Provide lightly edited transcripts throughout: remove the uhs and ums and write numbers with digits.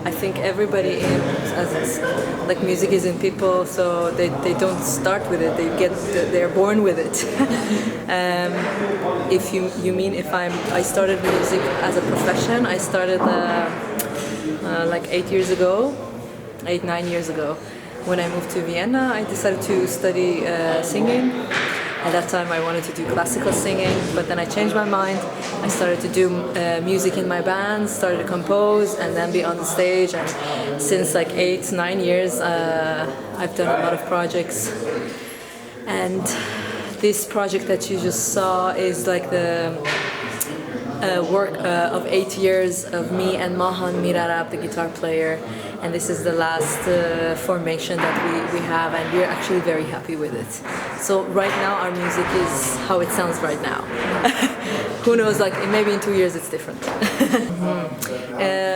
I think everybody like music is in people, so they don't start with it. They're born with it. If you mean if I started music as a profession, I started like 8, 9 years ago. When I moved to Vienna, I decided to study singing. At that time I wanted to do classical singing, but then I changed my mind. I started to do music in my band, started to compose and then be on the stage, and since like 8, 9 years I've done a lot of projects. And this project that you just saw is like the work of 8 years of me and Mahan, Mirarab, the guitar player, and this is the last formation that we have, and we're actually very happy with it. So right now our music is how it sounds right now. Who knows, like maybe in 2 years it's different.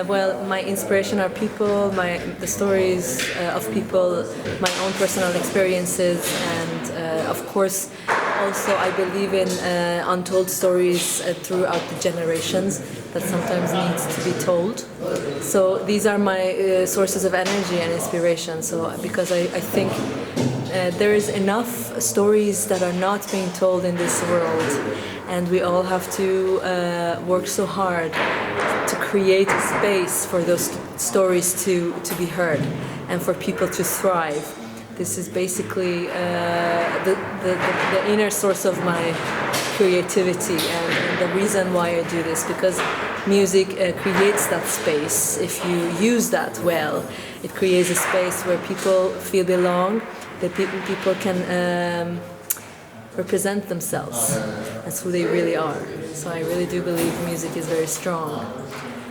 Well, my inspiration are people, the stories of people, my own personal experiences, and of course also I believe in untold stories throughout the generations that sometimes needs to be told. So these are my sources of energy and inspiration. So because I think there is enough stories that are not being told in this world, and we all have to work so hard to create a space for those stories to be heard and for people to thrive. This is basically the inner source of my creativity and the reason why I do this, because music creates that space. If you use that well, it creates a space where people feel belong, that people can represent themselves as who they really are. So I really do believe music is very strong.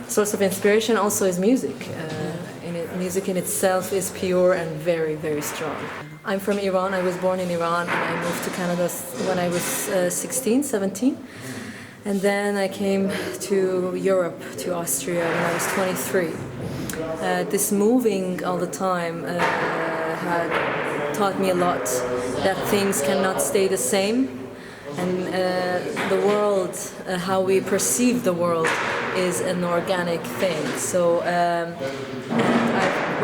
Source of inspiration also is music. Music in itself is pure and very, very strong. I'm from Iran. I was born in Iran and I moved to Canada when I was 16, 17. And then I came to Europe, to Austria, when I was 23. This moving all the time had taught me a lot, that things cannot stay the same. And the world, how we perceive the world, is an organic thing. So I've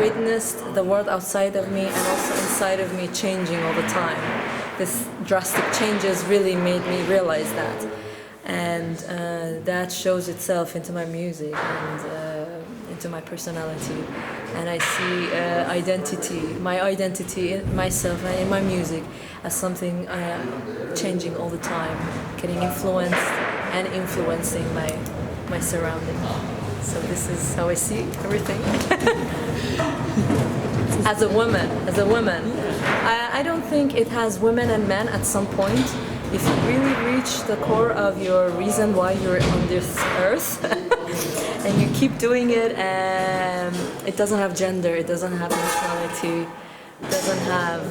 witnessed the world outside of me and also inside of me changing all the time. This drastic changes really made me realize that. And that shows itself into my music and into my personality. And I see my identity in myself and in my music as something changing all the time, getting influenced and influencing my surrounding. So this is how I see everything. As a woman, I don't think it has women and men at some point. If you really reach the core of your reason why you're on this earth, and you keep doing it, it doesn't have gender, it doesn't have nationality, it doesn't have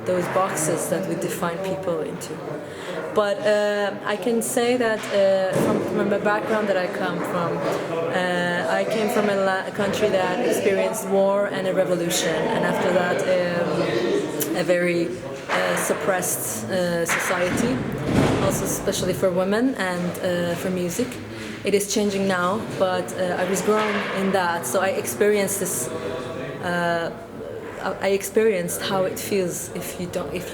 those boxes that we define people into. But I can say that from the background that I come from, I came from a country that experienced war and a revolution, and after that a very suppressed society, also especially for women and for music. It is changing now, but I was grown in that, so I experienced this. I experienced how it feels if you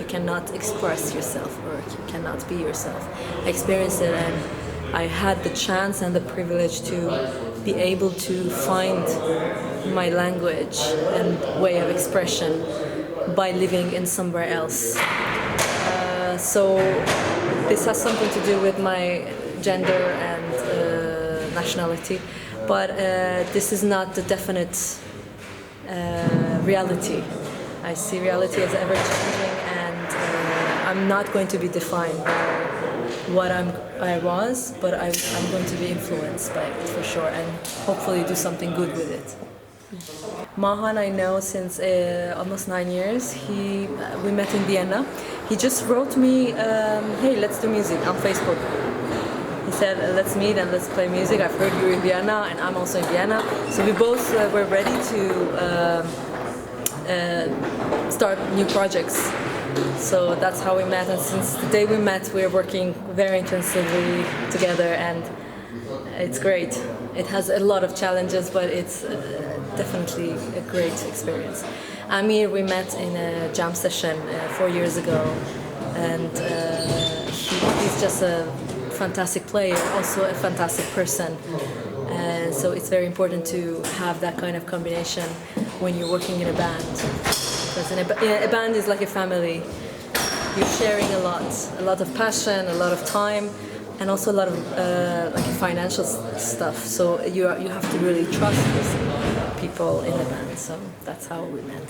cannot express yourself or if you cannot be yourself. I experienced it, and I had the chance and the privilege to be able to find my language and way of expression by living in somewhere else. So this has something to do with my gender and nationality, but this is not the definite reality. I see reality as ever-changing, and I'm not going to be defined by what I was, but I'm going to be influenced by it for sure, and hopefully do something good with it. Mahan I know since almost 9 years. We met in Vienna. He just wrote me, hey, let's do music on Facebook. He said, let's meet and let's play music. I've heard you're in Vienna and I'm also in Vienna. So we both were ready to start new projects. So that's how we met, and since the day we met we're working very intensively together, and It's great. It has a lot of challenges, but it's definitely a great experience. Amir, we met in a jam session 4 years ago, and he's just a fantastic player, also a fantastic person. So it's very important to have that kind of combination when you're working in a band. Because a band is like a family. You're sharing a lot of passion, a lot of time, and also a lot of like financial stuff. So you have to really trust these people in the band. So that's how we met.